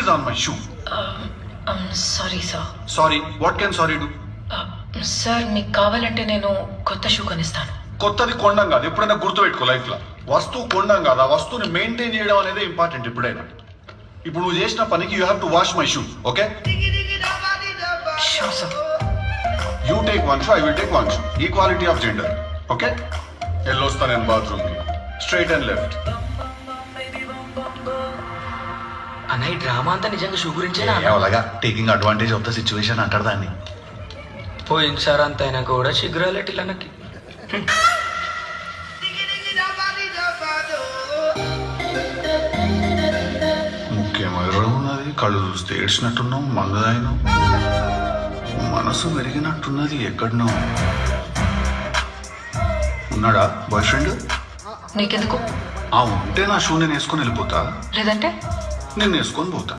is on my shoe. Sorry sir. Sorry, what can sorry do? Sir మీకు కావాలంటే నేను కొత్త షూ కొనిస్తాను. కొత్తది కొండం కాదు, ఎప్పుడైనా గుర్తుపెట్టుకో లైఫ్ లో. వస్తువు కొండం కాదు, ఆ వస్తువుని మెయింటైన్ చేయడం అనేది ఇంపార్టెంట్ ఎప్పుడైనా. ఇప్పుడు నువ్వు చేసిన పనికి you have to wash my shoe, okay? Sure sir. You take one shoe, I will take one shoe. Equality of gender, okay? వెళ్ళొస్తా నేను బాత్రూమ్ కి, స్ట్రైట్ అండ్ లెఫ్ట్. అన్న ఈ డ్రామా అంతా నిజంగా షూ గురించే అలాగా taking advantage of the situation అంటారు దాన్ని. పోయింది సార్ అంత అయినా కూడా చిగురాలేటి అన్నకి. ముఖ్యం ఎరవడం ఉన్నది, కళ్ళు చూస్తే ఏడ్చినట్టున్నాం, మంగదాయినం, మనసు మెరిగినట్టున్నది ఎక్కడనో. ఉన్నాడా బాయ్ ఫ్రెండ్? నీకెందుకు? ఉంటే నా షూ నేను వేసుకొని వెళ్ళిపోతా, లేదంటే నేను వేసుకొని పోతా.